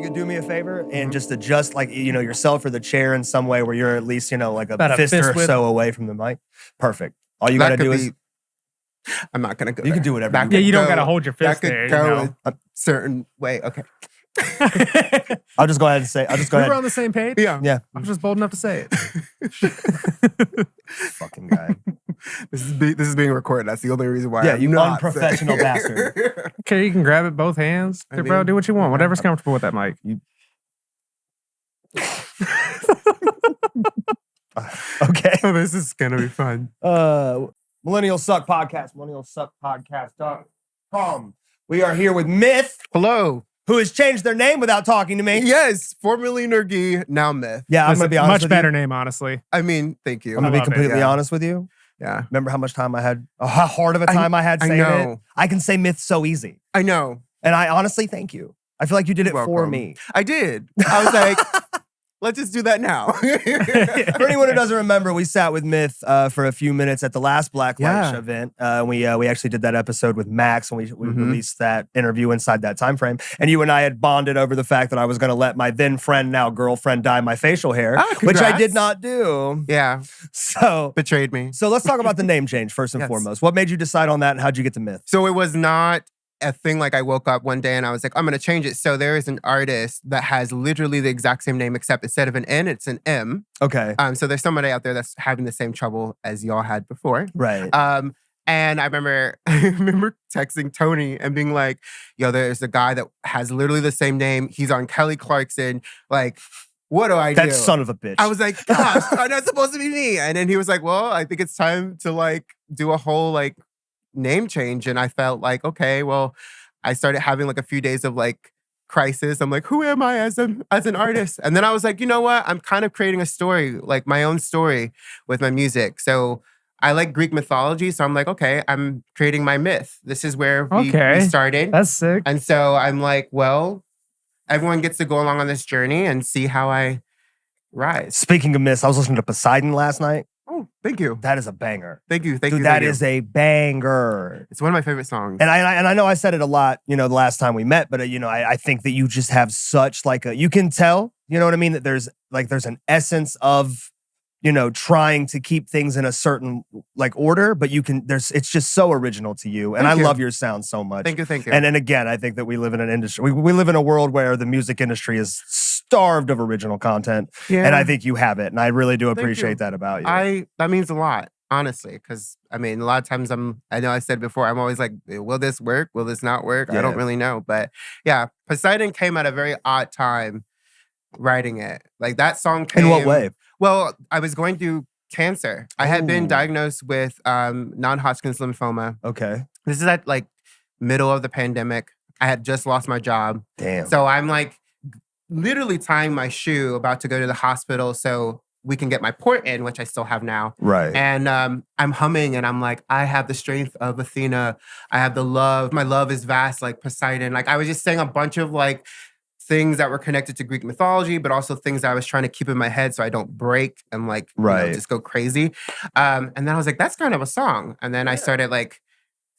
could do me a favor and just adjust, like, yourself or the chair in some way where you're at least, like About a fist or width. so away from the mic. Perfect. All you got to do is... I'm not going to go You there. can do whatever you don't got to hold your fist that there. Could go a certain way. Okay. I'll just go ahead and say... We were on the same page? Yeah. I was just bold enough to say it. Fucking guy. This is being recorded. That's the only reason why. Yeah, I'm you not unprofessional bastard. Okay, you can grab it both hands. Hey, bro, do what you want. Whatever's comfortable with that mic. Okay. Oh, this is going to be fun. Millennials Suck Podcast. MillennialsSuckPodcast.com. We are here with Myth. Hello. Who has changed their name without talking to me. Yes, formerly Nergi, now Myth. Yeah, I'm going to be honest with you. Much better name, honestly. I mean, thank you. I'm going to be completely honest with you. Yeah. Remember how much time I had, how hard of a time I had saying it? I can say Myth so easy. I know. And I honestly thank you. I feel like you did it for me. I did. I was like, let's just do that now. For anyone who doesn't remember, we sat with Myth for a few minutes at the last Black Light event. We actually did that episode with Max, and we released that interview inside that time frame. And you and I had bonded over the fact that I was going to let my then friend, now girlfriend, dye my facial hair, which I did not do. Yeah. So betrayed me. So let's talk about the name change first and foremost. What made you decide on that, and how'd you get to Myth? So it was not a thing like I woke up one day and I was like, I'm going to change it. So there is an artist that has literally the exact same name, except instead of an N, it's an M. Okay. So there's somebody out there that's having the same trouble as y'all had before. Right. And I remember texting Tony and being like, yo, there's a guy that has literally the same name. He's on Kelly Clarkson. Like, what do I do? That son of a bitch. I was like, gosh, I'm not supposed to be me. And then he was like, well, I think it's time to like do a whole like name change. And I felt like, okay, well, I started having like a few days of like crisis. I'm like, who am I as an artist? And then I was like, you know what? I'm kind of creating a story, like my own story with my music. So I like Greek mythology. So I'm like, okay, I'm creating my myth. This is where we started. That's sick. And so I'm like, well, everyone gets to go along on this journey and see how I rise. Speaking of myths, I was listening to Poseidon last night. Oh, thank you. That is a banger. Thank you. Dude, that is a banger. It's one of my favorite songs. And I know I said it a lot, the last time we met, but I think that you just have such like you can tell, you know what I mean? That there's an essence of, trying to keep things in a certain like order, but it's just so original to you. And I love your sound so much. Thank you. And then again, I think that we live in an industry, we live in a world where the music industry is starved of original content. Yeah. And I think you have it. And I really do appreciate that about you. That means a lot, honestly. Because I mean, a lot of times I know I said before, I'm always like, will this work? Will this not work? Yeah. I don't really know. But yeah, Poseidon came at a very odd time writing it. Like that song came. In what way? Well, I was going through cancer. I had been diagnosed with non-Hodgkin's lymphoma. Okay. This is at like middle of the pandemic. I had just lost my job. Damn. So I'm like literally tying my shoe, about to go to the hospital so we can get my port in, which I still have now. Right. And I'm humming and I'm like, I have the strength of Athena. I have the love. My love is vast like Poseidon. Like I was just saying a bunch of like things that were connected to Greek mythology, but also things that I was trying to keep in my head so I don't break and like just go crazy. And then I was like, that's kind of a song. And then I started like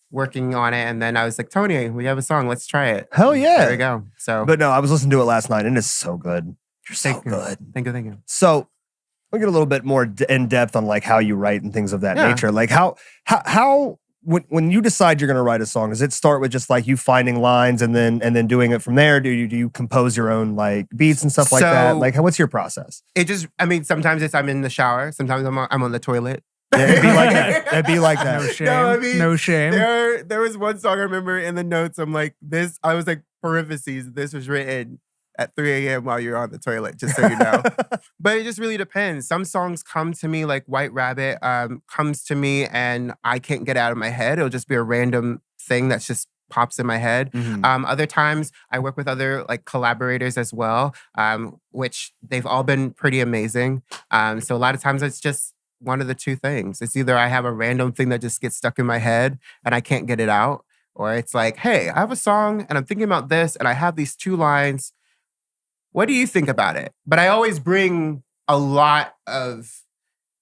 working on it. And then I was like, Tony, we have a song. Let's try it. Hell yeah. There we go. So, but no, I was listening to it last night and it's so good. You're so good. Thank you. So we'll get a little bit more in depth on like how you write and things of that nature. Like how when you decide you're going to write a song, does it start with just like you finding lines and then doing it from there? Do you compose your own like beats and stuff like that? Like what's your process? Sometimes I'm in the shower. Sometimes I'm on the toilet. Yeah, it'd be like that. It'd be like that. No shame. No, no shame. There was one song I remember in the notes. I'm like, I was like, parentheses, this was written at 3 a.m. while you're on the toilet, just so you know. But it just really depends. Some songs come to me like White Rabbit comes to me and I can't get out of my head. It'll just be a random thing that's just pops in my head. Mm-hmm. Other times I work with other like collaborators as well, which they've all been pretty amazing. So a lot of times it's just one of the two things. It's either I have a random thing that just gets stuck in my head and I can't get it out, or it's like, hey, I have a song and I'm thinking about this and I have these 2 lines. What do you think about it? But I always bring a lot of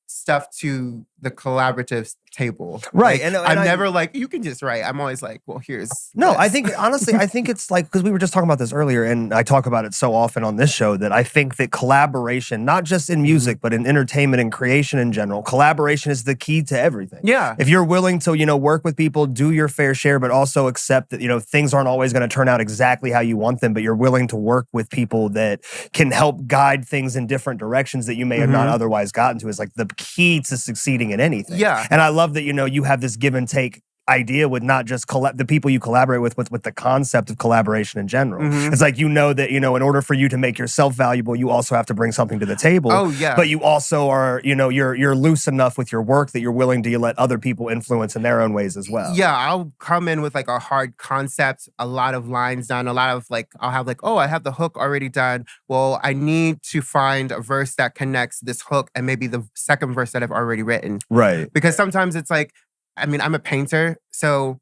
stuff to the collaborative table. Right. Like, I'm never like, you can just write. I'm always like, well, here's No, this. I think, honestly, I think it's like, because we were just talking about this earlier, and I talk about it so often on this show, that I think that collaboration, not just in music, but in entertainment and creation in general, collaboration is the key to everything. Yeah. If you're willing to, work with people, do your fair share, but also accept that, things aren't always going to turn out exactly how you want them, but you're willing to work with people that can help guide things in different directions that you may have not otherwise gotten to, is like the key to succeeding in anything. Yeah. And I love that, you have this give and take idea with not just the people you collaborate with the concept of collaboration in general. It's like, that, in order for you to make yourself valuable, you also have to bring something to the table. Oh, yeah. But you also are, you're loose enough with your work that you're willing to let other people influence in their own ways as well. Yeah, I'll come in with like a hard concept, a lot of lines done, a lot of like, I'll have like, oh, I have the hook already done. Well, I need to find a verse that connects this hook and maybe the second verse that I've already written. Right. Because sometimes it's like, I'm a painter, so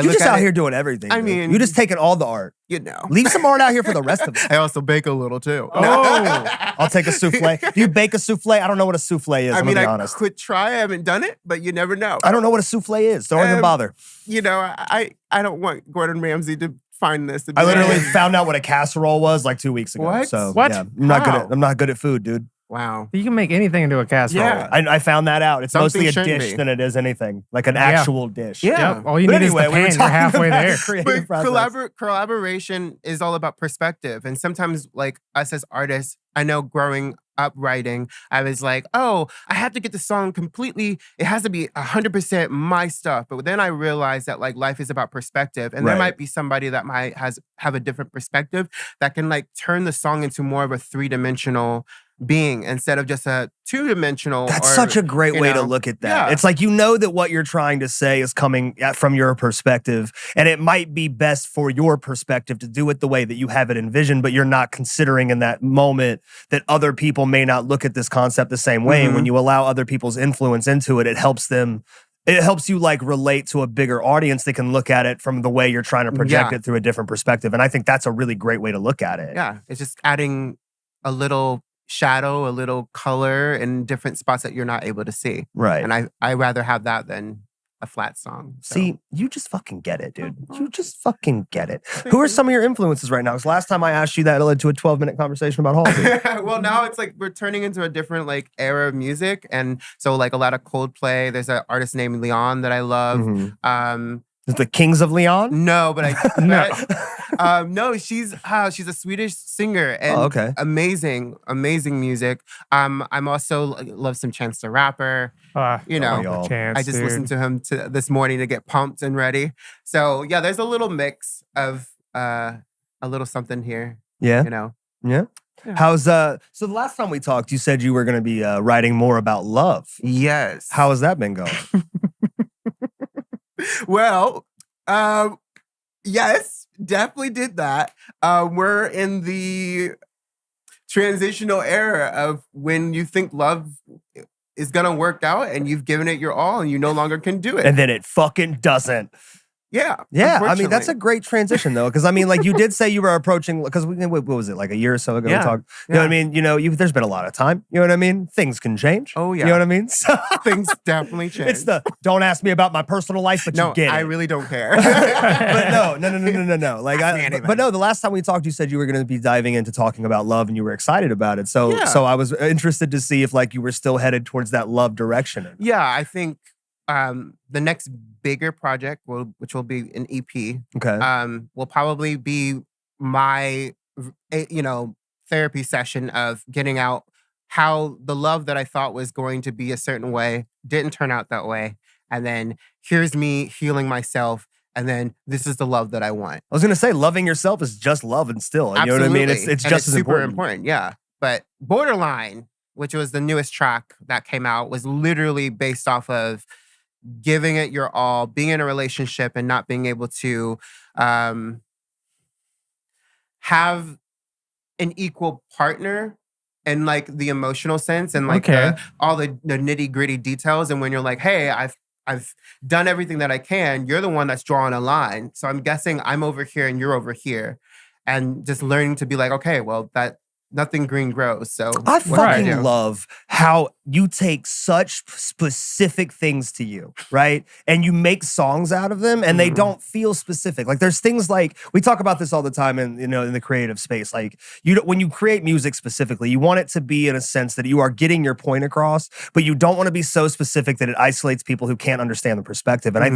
You're just out here doing everything. I mean, you're just taking all the art. Leave some art out here for the rest of it. I also bake a little too. Oh, I'll take a souffle. Do you bake a souffle? I don't know what a souffle is. I'm gonna be honest. I could try. I haven't done it, but you never know. I don't know what a souffle is. Don't even bother. I don't want Gordon Ramsay to find this. I literally found out what a casserole was like 2 weeks ago. What? So, What? Yeah, I'm not good at food, dude. Wow. You can make anything into a casserole. Yeah. I found that out. It's Something mostly a dish be. than it is anything. Like an actual dish. Yeah. Yep. All you need is the pan. You're halfway there. But collaboration is all about perspective. And sometimes, like, us as artists, I know growing up writing, I was like, oh, I have to get the song completely, it has to be 100% my stuff. But then I realized that, like, life is about perspective. And there might be somebody that might have a different perspective that can, like, turn the song into more of a three-dimensional being instead of just a two-dimensional. That's such a great way to look at that. Yeah. It's like, that what you're trying to say is coming from your perspective, and it might be best for your perspective to do it the way that you have it envisioned, but you're not considering in that moment that other people may not look at this concept the same way. And when you allow other people's influence into it, it helps you like relate to a bigger audience that can look at it from the way you're trying to project it through a different perspective. And I think that's a really great way to look at it. Yeah, it's just adding a little shadow, a little color in different spots that you're not able to see. Right. And I rather have that than a flat song. So. See, you just fucking get it, dude. You just fucking get it. Who are some of your influences right now? Because last time I asked you that, it led to a 12-minute conversation about Halsey. Well, now it's like we're turning into a different like era of music. And so like a lot of Coldplay. There's an artist named Leon that I love. The Kings of Leon? No, but no, she's a Swedish singer and amazing music. I'm also love some Chance the Rapper. I just listened to him this morning to get pumped and ready. So yeah, there's a little mix of a little something here. Yeah, yeah. How's so the last time we talked, you said you were going to be writing more about love. Yes. How has that been going? Well, yes, definitely did that. We're in the transitional era of when you think love is gonna work out and you've given it your all and you no longer can do it. And then it fucking doesn't. Yeah. I mean, that's a great transition, though, because I mean, like you did say you were approaching, because what was it, like a year or so ago? We talked. You know what I mean? There's been a lot of time. You know what I mean? Things can change. Oh yeah. You know what I mean? So, things definitely change. It's don't ask me about my personal life, but you get it. I really don't care. But no. Like, the last time we talked, you said you were going to be diving into talking about love, and you were excited about it. So I was interested to see if like you were still headed towards that love direction. Yeah, I think. The next bigger project, which will be an EP, will probably be my, therapy session of getting out how the love that I thought was going to be a certain way didn't turn out that way. And then here's me healing myself. And then this is the love that I want. I was going to say, loving yourself is just love and still. You know what I mean? It's just as super important. Yeah. But Borderline, which was the newest track that came out, was literally based off of giving it your all, being in a relationship and not being able to have an equal partner in like the emotional sense and like all the nitty gritty details. And when you're like, hey, I've done everything that I can, you're the one that's drawing a line. So I'm guessing I'm over here and you're over here. And just learning to be like, okay, well, nothing green grows. So I what do fucking do? love how you take such specific things to you, right? And you make songs out of them and they don't feel specific. Like there's things like, we talk about this all the time in the creative space. Like when you create music specifically, you want it to be in a sense that you are getting your point across, but you don't want to be so specific that it isolates people who can't understand the perspective. And I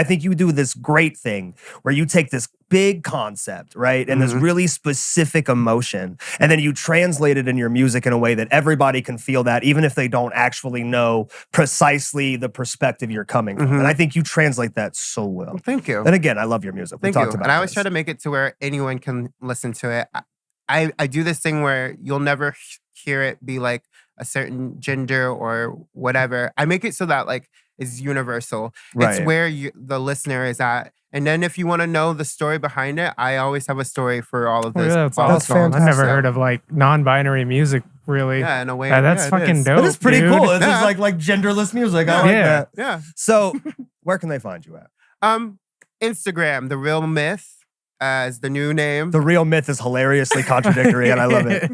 think you do this great thing where you take this big concept, right? And this really specific emotion, and then you translate it in your music in a way that everybody can feel that, even if they don't actually know precisely the perspective you're coming from. And I think you translate that so well. Thank you. And again, I love your music. Thank you. About and I always try to make it to where anyone can listen to it. I do this thing where you'll never hear it be like a certain gender or whatever. I make it so that like it's universal. Right. It's where the listener is at. And then if you want to know the story behind it, I always have a story for all of this. Yeah, that's awesome. I've never heard of like non-binary music, really. Yeah, in a way. That's fucking dope. It's pretty dude. cool. It's just like genderless music. I like that. Yeah. So where can they find you at? Instagram, The Real Myth. Is the new name. The Real Myth is hilariously contradictory, and I love it.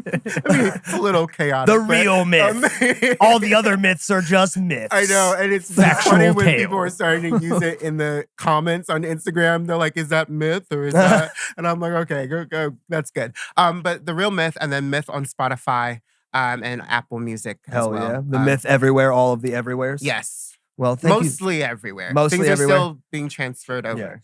I mean, it's a little chaotic. The Real Myth. All the other myths are just myths. I know, and it's funny when people are starting to use it in the comments on Instagram. They're like, "Is that myth or is that?" And I'm like, "Okay, go, that's good." But The Real Myth, and then Myth on Spotify and Apple Music as well. Hell yeah, the Myth everywhere, all of the everywheres. Yes. Well, mostly everywhere. Mostly Things everywhere. are still being transferred over. Yeah.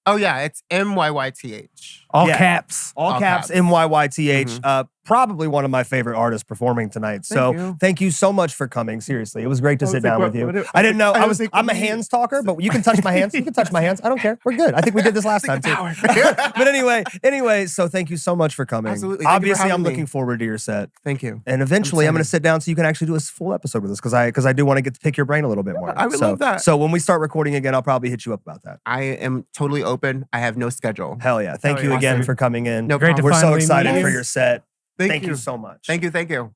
Oh yeah, it's MYYTH. All caps. All caps. MYYTH. Probably one of my favorite artists performing tonight. Thank you so much for coming. Seriously, it was great to sit down with you. I didn't know. I'm a hands talker, but you can touch my hands. You can touch my hands. I don't care. We're good. I think we did this last time too. But anyway, so thank you so much for coming. Absolutely. Obviously, I'm looking forward to your set. Thank you. And eventually, I'm going to sit down so you can actually do a full episode with us because I do want to get to pick your brain a little bit more. I would love that. So when we start recording again, I'll probably hit you up about that. I am totally open. I have no schedule. Hell yeah. Thank you again for coming in. No problem. We're so excited for your set. Thank you so much. Thank you.